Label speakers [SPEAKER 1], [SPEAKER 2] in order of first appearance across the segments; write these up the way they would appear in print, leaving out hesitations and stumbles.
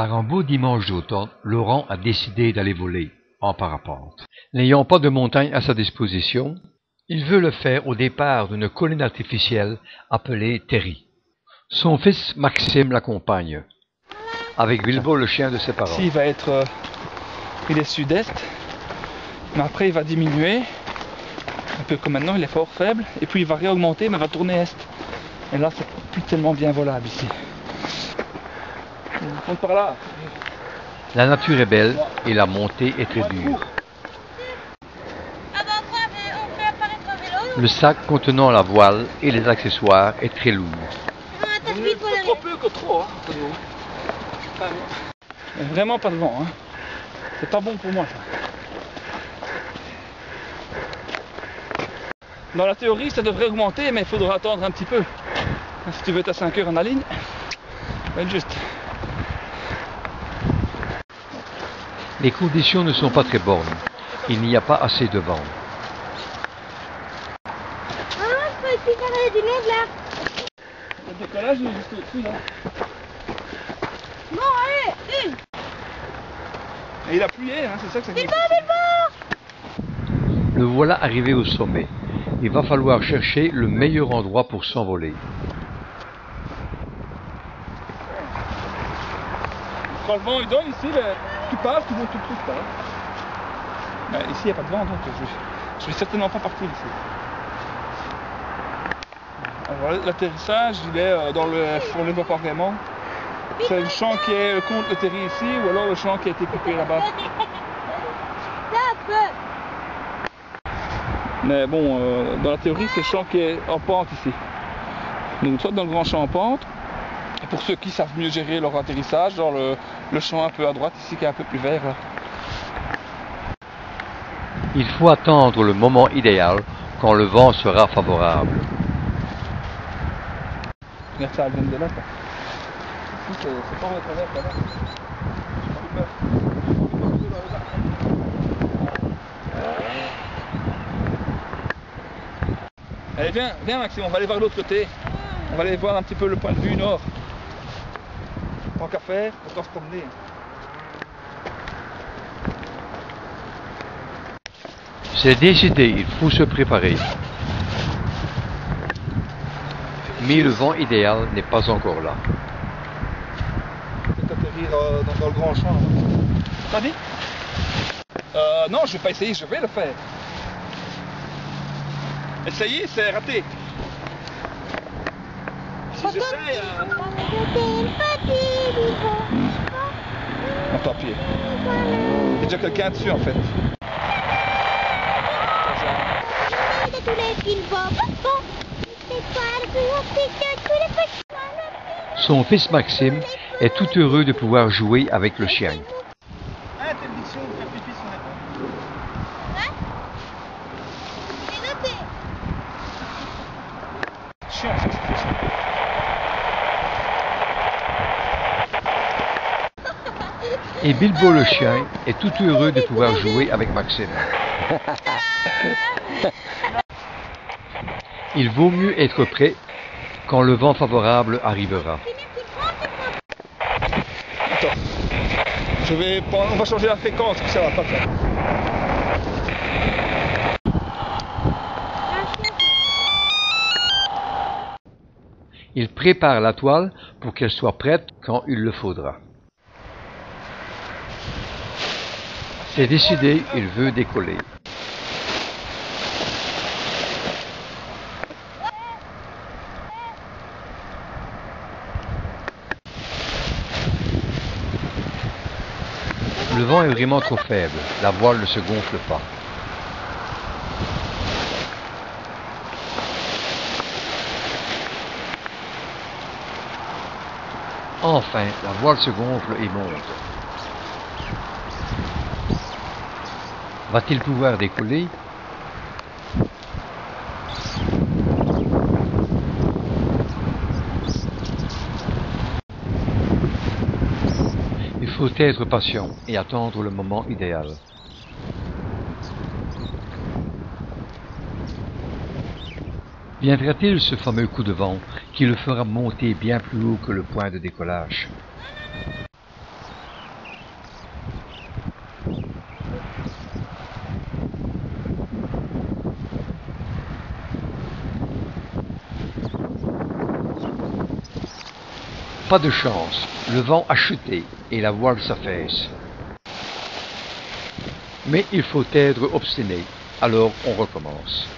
[SPEAKER 1] Par un beau dimanche d'automne, Laurent a décidé d'aller voler en parapente. N'ayant pas de montagne à sa disposition, il veut le faire au départ d'une colline artificielle appelée Terry. Son fils Maxime l'accompagne, avec Bilbo le chien de ses parents.
[SPEAKER 2] Ici il est sud-est, mais après il va diminuer, un peu comme maintenant, il est fort faible, et puis il va réaugmenter, mais il va tourner est. Et là c'est plus tellement bien volable ici. On monte par là.
[SPEAKER 1] La nature est belle et la montée est très dure. Le sac contenant la voile et les accessoires est très lourd.
[SPEAKER 2] Trop peu que trop, hein. Vraiment pas de vent, hein. C'est pas bon pour moi ça. Dans la théorie ça devrait augmenter, mais il faudra attendre un petit peu. Si tu veux être à 5 heures en la ligne, ça va être juste.
[SPEAKER 1] Les conditions ne sont pas très bonnes. Il n'y a pas assez de vent.
[SPEAKER 3] Du monde là.
[SPEAKER 2] Le décollage il est juste au-dessus là.
[SPEAKER 3] Bon, allez, une.
[SPEAKER 2] Et il a plué, hein, c'est ça que ça dit.
[SPEAKER 1] Le voilà arrivé au sommet. Il va falloir chercher le meilleur endroit pour s'envoler.
[SPEAKER 2] Quand le vent il donne ici, tu pars, tu montes tout de suite. Ici il n'y a pas de vent, donc je vais certainement pas partir ici. Alors, l'atterrissage, il est on ne le voit pas vraiment. C'est le champ qui est contre le terri ici, ou alors le champ qui a été coupé là-bas. Mais bon, dans la théorie, c'est le champ qui est en pente ici. Donc soit dans le grand champ en pente, et pour ceux qui savent mieux gérer leur atterrissage, genre le champ un peu à droite ici qui est un peu plus vert. Là.
[SPEAKER 1] Il faut attendre le moment idéal quand le vent sera favorable.
[SPEAKER 2] Regarde ça, elle vient de là. Quoi. Ici, c'est pas votre travers là-bas. Allez, viens Maxime, on va aller voir l'autre côté. On va aller voir un petit peu le point de vue nord. Tant qu'à faire, autant se promener.
[SPEAKER 1] C'est décidé, il faut se préparer. Mais le vent idéal n'est pas encore là.
[SPEAKER 2] Peut-être atterrir dans le grand champ. T'as dit non, je vais pas essayer, je vais le faire. Essayer, c'est raté. Si j'essaye... Non, tant pis. Il y a déjà quelqu'un dessus en fait.
[SPEAKER 1] Son fils Maxime est tout heureux de pouvoir jouer avec le chien.
[SPEAKER 2] Interdiction de faire pipi sur les chiant, ça, c'est chiant.
[SPEAKER 1] Et Bilbo le chien est tout heureux de pouvoir jouer avec Maxime. Il vaut mieux être prêt quand le vent favorable arrivera.
[SPEAKER 2] Attends, on va changer la fréquence, que ça va pas faire.
[SPEAKER 1] Il prépare la toile pour qu'elle soit prête quand il le faudra. C'est décidé, il veut décoller. Le vent est vraiment trop faible, la voile ne se gonfle pas. Enfin, la voile se gonfle et monte. Va-t-il pouvoir décoller? Il faut être patient et attendre le moment idéal. Viendra-t-il ce fameux coup de vent qui le fera monter bien plus haut que le point de décollage? Pas de chance, le vent a chuté et la voile s'affaisse. Mais il faut être obstiné, alors on recommence.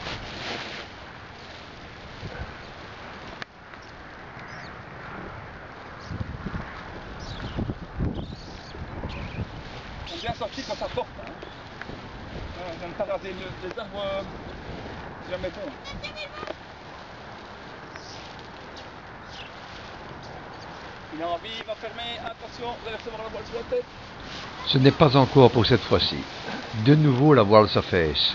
[SPEAKER 2] On est bien sorti quand ça porte. Hein. J'aime pas raser les arbres, c'est jamais bon. Il a envie, il va fermer, attention, vous allez recevoir la voile sur la tête.
[SPEAKER 1] Ce n'est pas encore pour cette fois-ci. De nouveau la voile s'affaisse.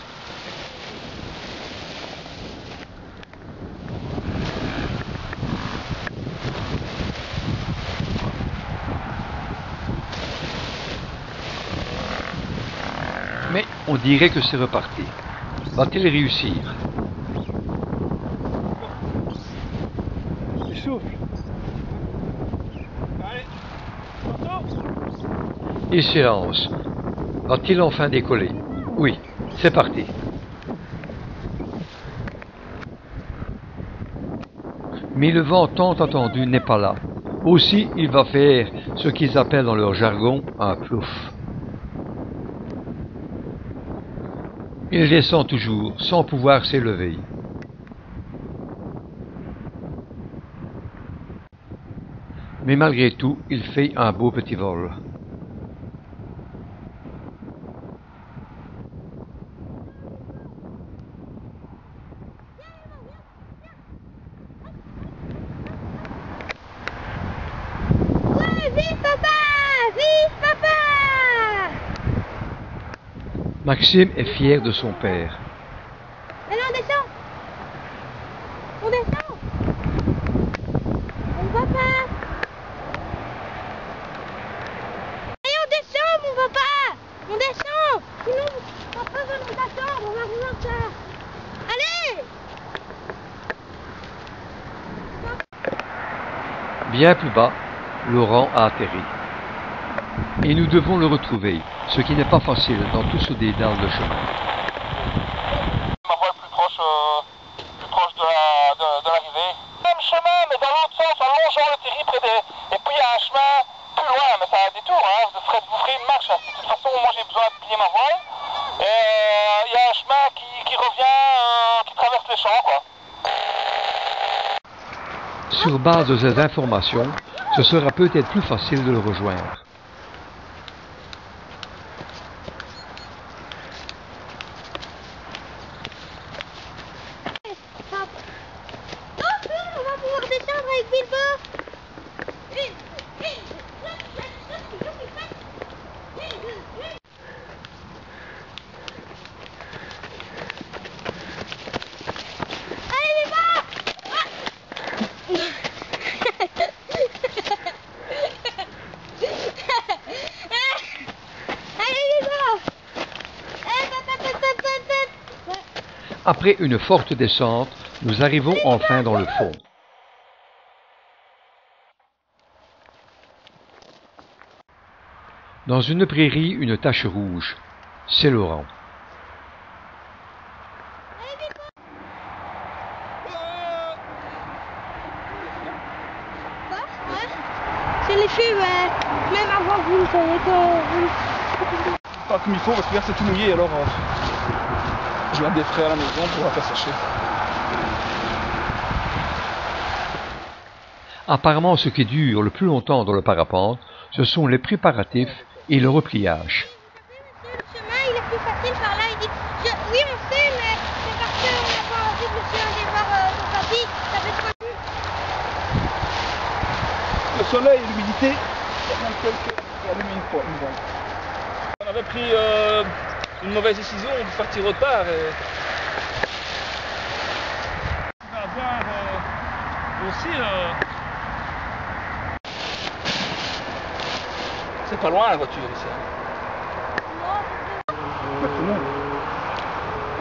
[SPEAKER 1] Mais on dirait que c'est reparti. Va-t-il réussir?
[SPEAKER 2] Il souffle. Allez, attention.
[SPEAKER 1] Il se lance. Va-t-il enfin décoller? Oui, c'est parti. Mais le vent tant attendu n'est pas là. Aussi, il va faire ce qu'ils appellent dans leur jargon un plouf. Il descend toujours, sans pouvoir s'élever. Mais malgré tout, il fait un beau petit vol.
[SPEAKER 3] Ouais, vive papa! Vive papa!
[SPEAKER 1] Maxime est fier de son père.
[SPEAKER 3] Allez, on descend! On descend! Mon papa! Allez, on descend, mon papa! On descend! Sinon, papa va nous attendre, on va arriver en retard. Allez!
[SPEAKER 1] Bien plus bas, Laurent a atterri. Et nous devons le retrouver, ce qui n'est pas facile dans tout ce dédale de chemin.
[SPEAKER 4] Ma voile plus proche de l'arrivée. Même chemin, mais dans l'autre sens, en longeant le terri près des... Et puis il y a un chemin plus loin, mais ça a un détour, hein. Vous ferez une marche. Hein. De toute façon, moi j'ai besoin de plier ma voile. Et il y a un chemin qui revient, qui traverse les champs, quoi.
[SPEAKER 1] Sur base de ces informations, ce sera peut-être plus facile de le rejoindre.
[SPEAKER 3] On va pouvoir descendre avec Bilbo. Allez Bilbo! Allez Bilbo!
[SPEAKER 1] Après une forte descente, nous arrivons enfin dans le fond. Dans une prairie, une tache rouge. C'est Laurent.
[SPEAKER 3] Je l'ai fait, même avant que vous ne saviez que...
[SPEAKER 2] Pas comme il faut parce que là c'est tout mouillé, alors je viens des frais à la maison pour la faire sécher.
[SPEAKER 1] Apparemment, ce qui dure le plus longtemps dans le parapente, ce sont les préparatifs et le repliage.
[SPEAKER 3] Le chemin, il est plus facile par là. Il dit, oui, on sait, mais c'est parce qu'on n'a pas envie de monsieur aller voir son papy. Ça fait 3 minutes.
[SPEAKER 2] Le soleil et l'humidité, c'est bien quelques allumé une fois. On avait pris une mauvaise décision de partir autre part. Et... On va avoir aussi... C'est pas loin la voiture ici.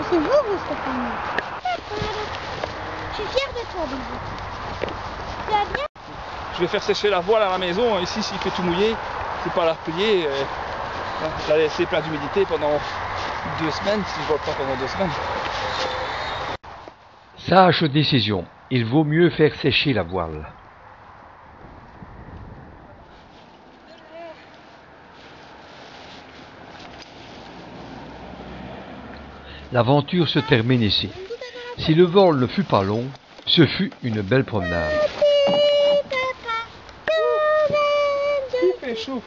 [SPEAKER 3] C'est vous, Stéphanie. Je suis fière de toi, Bilbo. Tu vas bien?
[SPEAKER 2] Je vais faire sécher la voile à la maison. Ici, s'il fait tout mouillé, c'est pas la replier. Je la laisser plein d'humidité pendant 2 semaines, si je vole pas pendant 2 semaines.
[SPEAKER 1] Sage décision, il vaut mieux faire sécher la voile. L'aventure se termine ici. Si le vol ne fut pas long, ce fut une belle promenade.
[SPEAKER 2] Il fait chaud.